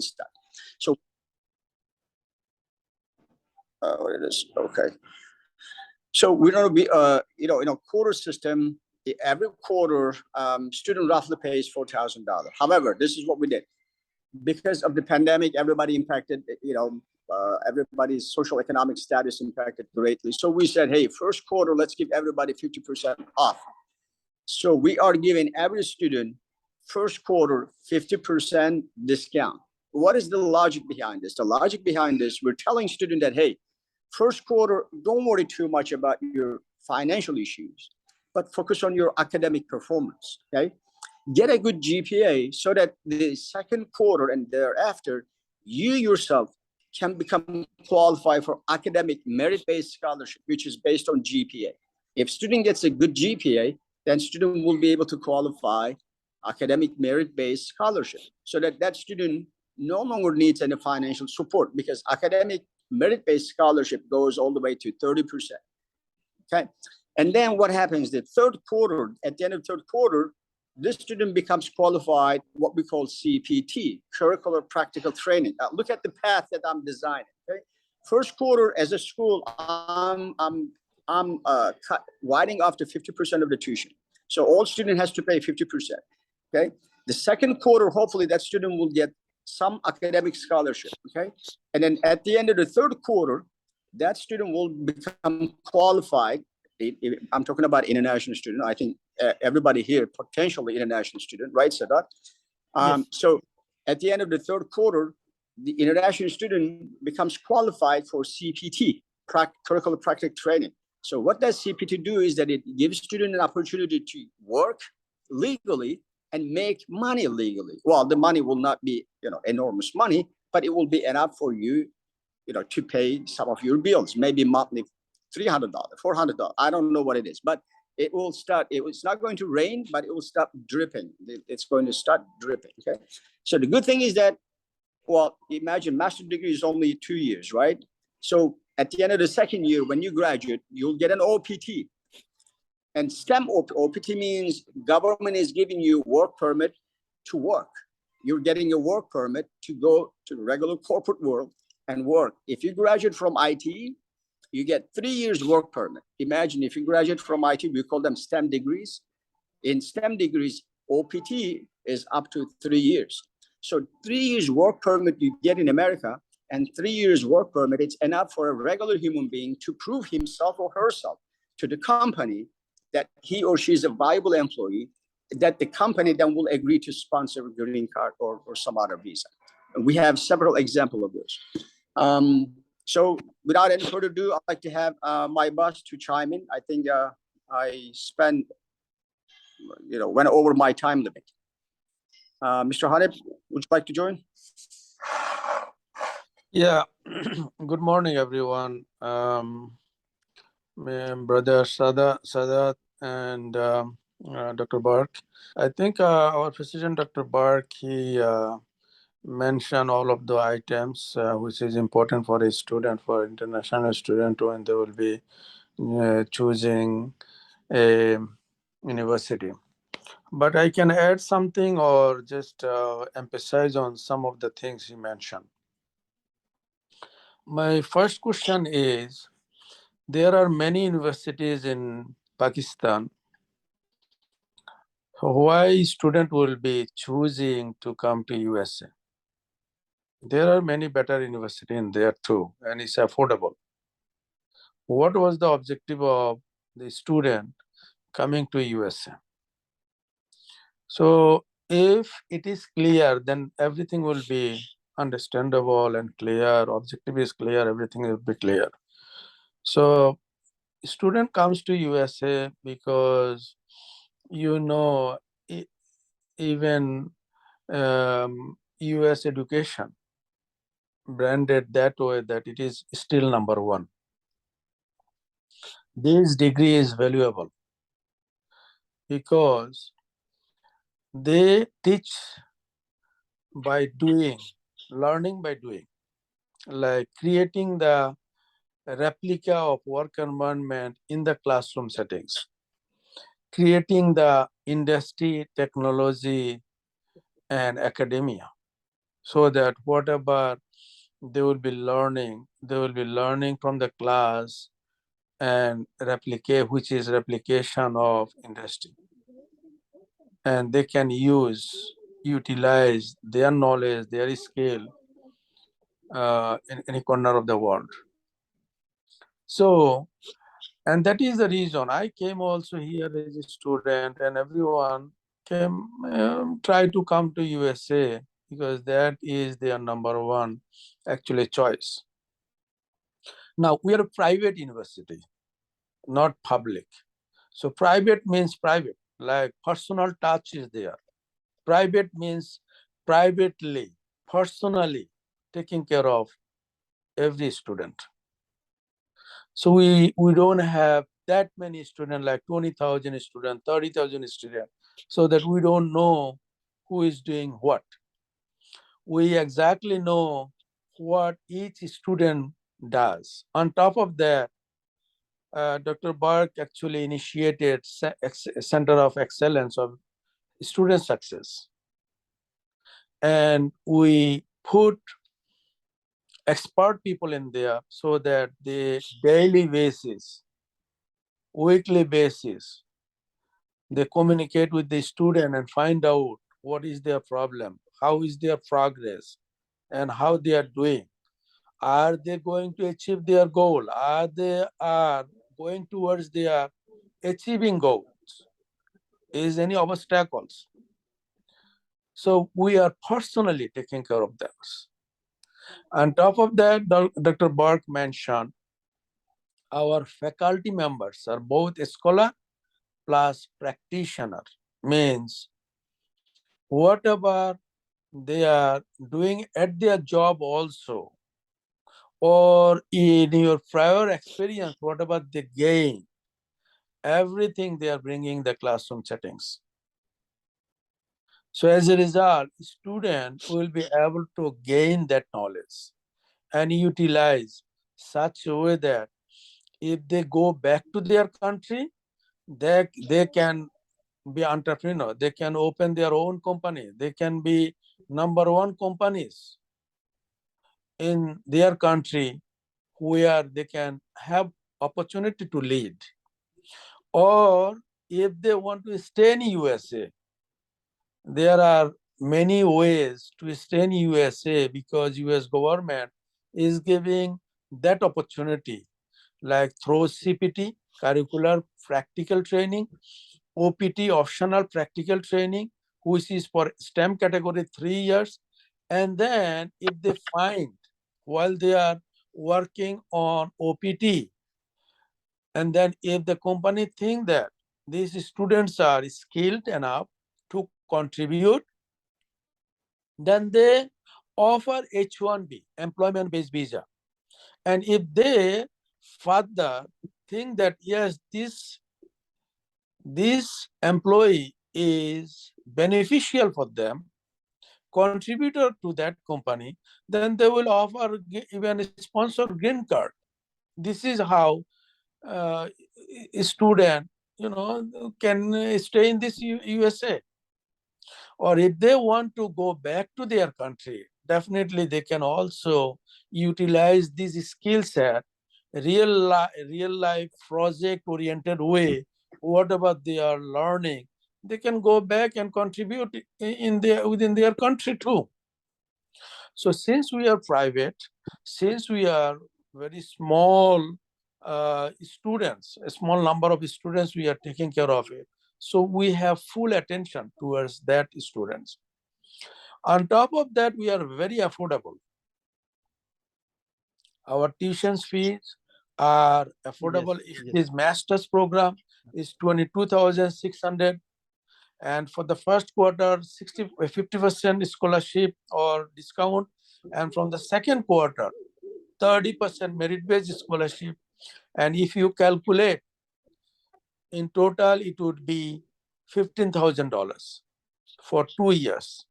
start. So, what it is, okay. So we're going to be, in a quarter system, every quarter, student roughly pays $4,000. However, this is what we did. Because of the pandemic, everybody impacted, everybody's social economic status impacted greatly. So we said, hey, first quarter, let's give everybody 50% off. So we are giving every student first quarter 50% discount. What is the logic behind this? The logic behind this, we're telling students that, hey, first quarter, don't worry too much about your financial issues, but focus on your academic performance, okay? Get a good GPA so that the second quarter and thereafter, you yourself can become qualified for academic merit-based scholarship, which is based on GPA. If student gets a good GPA, then student will be able to qualify academic merit-based scholarship, so that that student no longer needs any financial support, because academic merit-based scholarship goes all the way to 30%. Okay, and then what happens? The third quarter, at the end of third quarter, this student becomes qualified, what we call CPT, curricular practical training. Look at the path that I'm designing. Okay, first quarter as a school, I'm writing off to 50% of the tuition, so all student has to pay 50%. Okay, the second quarter, hopefully that student will get some academic scholarship. Okay, and then at the end of the third quarter, that student will become qualified. I'm talking about international student. I think everybody here potentially international student, right, Sadat? Yes. So at the end of the third quarter, the international student becomes qualified for CPT, curricular practical training. So what does CPT do is that it gives students an opportunity to work legally and make money legally. Well, the money will not be, enormous money, but it will be enough for you, to pay some of your bills, maybe monthly $300, $400. I don't know what it is, but it will start. It's not going to rain, but it will start dripping. It's going to start dripping. Okay. So the good thing is that, well, imagine master's degree is only 2 years, right? So at the end of the second year, when you graduate, you'll get an OPT. And STEM OPT means government is giving you work permit to work. You're getting a work permit to go to the regular corporate world and work. If you graduate from IT, you get 3 years work permit. Imagine if you graduate from IT, we call them STEM degrees. In STEM degrees, OPT is up to 3 years. So 3 years work permit you get in America, and 3 years work permit, it's enough for a regular human being to prove himself or herself to the company that he or she is a viable employee, that the company then will agree to sponsor a green card or some other visa. And we have several examples of those. So without any further ado, I'd like to have my boss to chime in. I think I went over my time limit. Mr. Hanif, would you like to join? Yeah, good morning, everyone. Brother Sadat and Dr. Bark. I think our physician, Dr. Bark, he mentioned all of the items which is important for a student, for international student, when they will be choosing a university. But I can add something or just emphasize on some of the things he mentioned. My first question is, there are many universities in Pakistan. Why student will be choosing to come to USA? There are many better universities in there too, and it's affordable. What was the objective of the student coming to USA? So if it is clear, then everything will be understandable and clear. Objective is clear, everything will be clear. So student comes to USA because, even US education branded that way that it is still number one. This degree is valuable because they teach by doing, learning by doing, like creating the replica of work environment in the classroom settings, creating the industry, technology, and academia. so that whatever they will be learning from the class and replicate, which is replication of industry. And they can utilize their knowledge, their skill in any corner of the world. So, and that is the reason I came also here as a student, and everyone came, try to come to USA, because that is their number one actually choice. Now, we are a private university, not public. So private means private, like personal touch is there. Private means privately, personally taking care of every student. So we don't have that many students, like 20,000 students, 30,000 students, so that we don't know who is doing what. We exactly know what each student does. On top of that, Dr. Burke actually initiated Center of Excellence of Student Success. And we put expert people in there so that the daily basis, weekly basis, they communicate with the student and find out what is their problem, how is their progress, and how they are doing. Are they going to achieve their goal? Are they going towards their achieving goals? Is any obstacles? So we are personally taking care of those. On top of that, Dr. Burke mentioned our faculty members are both scholar plus practitioner, means whatever they are doing at their job also, or in your prior experience, whatever they gain, everything they are bringing the classroom settings. So as a result, student will be able to gain that knowledge and utilize such a way that if they go back to their country, they can be entrepreneur, they can open their own company, they can be number one companies in their country where they can have opportunity to lead. Or if they want to stay in USA, there are many ways to stay in USA, because US government is giving that opportunity, like through CPT, curricular practical training, OPT, optional practical training, which is for STEM category 3 years. And then if they find while they are working on OPT, and then if the company think that these students are skilled enough to contribute, then they offer H-1B, employment-based visa. And if they further think that, yes, this employee is beneficial for them, contributor to that company, then they will offer even a sponsor green card. This is how a student, can stay in this USA. Or if they want to go back to their country, definitely they can also utilize this skill set, real life project oriented way, whatever they are learning, they can go back and contribute within their country too. So since we are private, since we are very small students, a small number of students, we are taking care of it. So we have full attention towards that students. On top of that, we are very affordable. Our tuition fees are affordable. Yes, If yes. this master's program is 22,600, and for the first quarter, 50% scholarship or discount, and from the second quarter, 30% merit-based scholarship. And if you calculate, in total, it would be $15,000 for 2 years.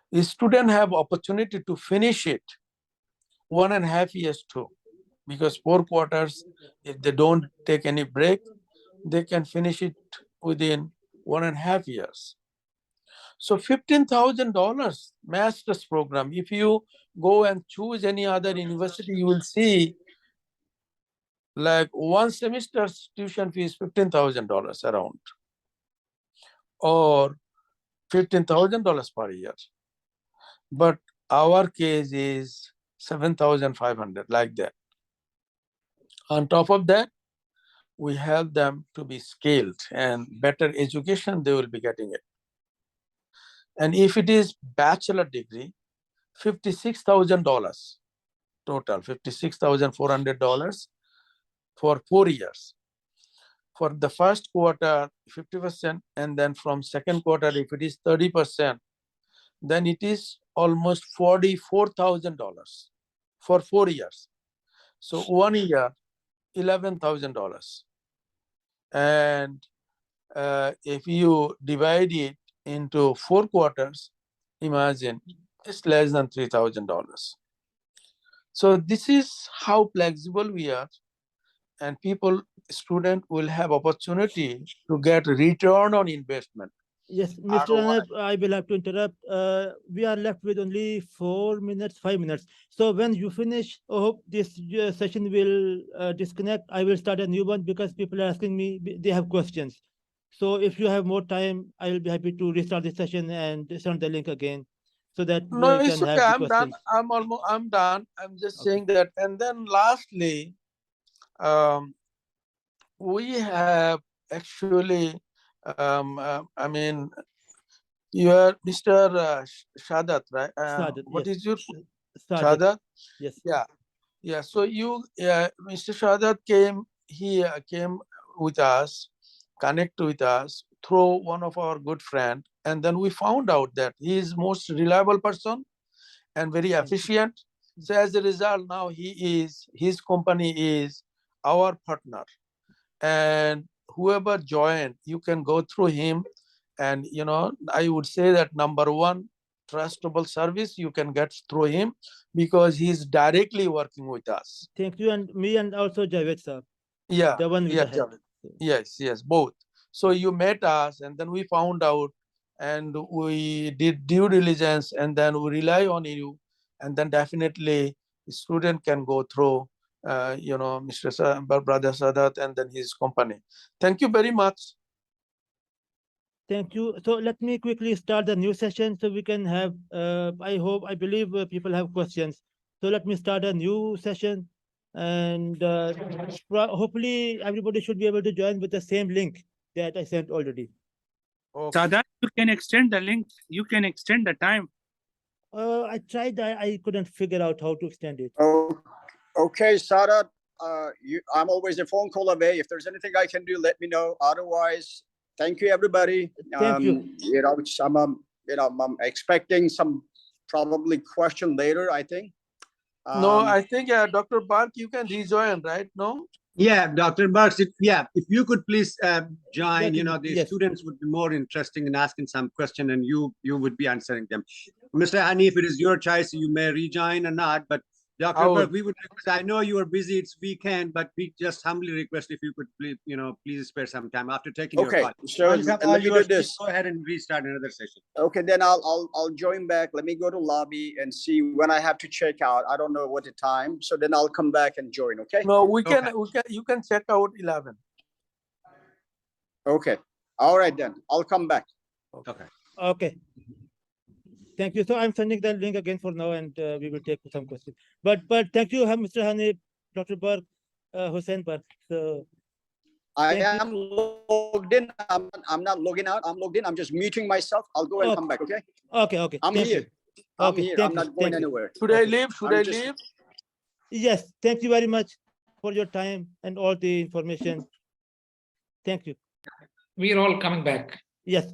The student have opportunity to finish it 1.5 years too, because 4 quarters, if they don't take any break, they can finish it within 1.5 years. So $15,000 master's program. If you go and choose any other university, you will see like one semester's tuition fee is $15,000 around, or $15,000 per year. But our case is 7,500, like that. On top of that, we help them to be skilled and better education, they will be getting it. And if it is bachelor degree, $56,000 total, $56,400 for 4 years. For the first quarter, 50%, and then from second quarter, if it is 30%, then it is almost $44,000 for 4 years. So 1 year, $11,000. And if you divide it into 4 quarters, imagine it's less than $3,000. So this is how flexible we are, and student will have opportunity to get return on investment. Yes, Mr. Hanif, I will have to interrupt. We are left with only 4 minutes, 5 minutes. So when you finish, I hope this session will disconnect. I will start a new one because people are asking me, they have questions. So if you have more time, I will be happy to restart the session and send the link again so that No, we it's can okay. have the I'm done. questions. I'm done. I'm just Okay. saying that. And then lastly, we have actually, I mean, you are Mr. Shadat, right? Sadat, What yes. is your Sadat, Shadat? yes. Yeah. So Mr. Shadat came with us, connect with us through one of our good friend, and then we found out that he is most reliable person and very efficient. So as a result, now his company is our partner, and whoever joined, you can go through him, and I would say that number one trustable service you can get through him because he's directly working with us. Thank you, and me and also Javed sir. Yeah, The one with yeah, the head. yes, both. So you met us, and then we found out, and we did due diligence, and then we rely on you, and then definitely the student can go through Brother Sadat and then his company. Thank you very much. Thank you. So let me quickly start the new session so we can have, I believe people have questions. So let me start a new session, and hopefully everybody should be able to join with the same link that I sent already. Okay. Sadat, you can extend the link. You can extend the time. I tried, I couldn't figure out how to extend it. Okay, Sadat, I'm always a phone call away. If there's anything I can do, let me know. Otherwise, thank you, everybody. Thank you. I'm expecting some probably question later, I think. No, I think Dr. Bark, you can rejoin, right? No? Yeah, Dr. Barks, if you could please join, the yes. students would be more interested in asking some question and you would be answering them. Mr. Hanif, it is your choice, you may rejoin or not, but Dr. Bark, we would request, I know you are busy, it's weekend, but we just humbly request if you could please, please spare some time after taking your call. So Once you have all let me do yours, this. go ahead and restart another session. Okay, then I'll join back. Let me go to lobby and see when I have to check out. I don't know what the time, so then I'll come back and join. Okay. No, you can check out 11. Okay. All right, then I'll come back. Okay. Thank you. So I'm sending the link again for now, and we will take some questions. But thank you, Mr. Hanif, Dr. Bark, Hussain Bark. So I am logged in. I'm not logging out. I'm logged in. I'm just muting myself. I'll go and come back. Okay. Okay. I'm Thank here. you. I'm Okay, here. thank I'm you. not going Thank you. anywhere. Should I leave? Should I leave? Yes. Thank you very much for your time and all the information. Thank you. We are all coming back. Yes.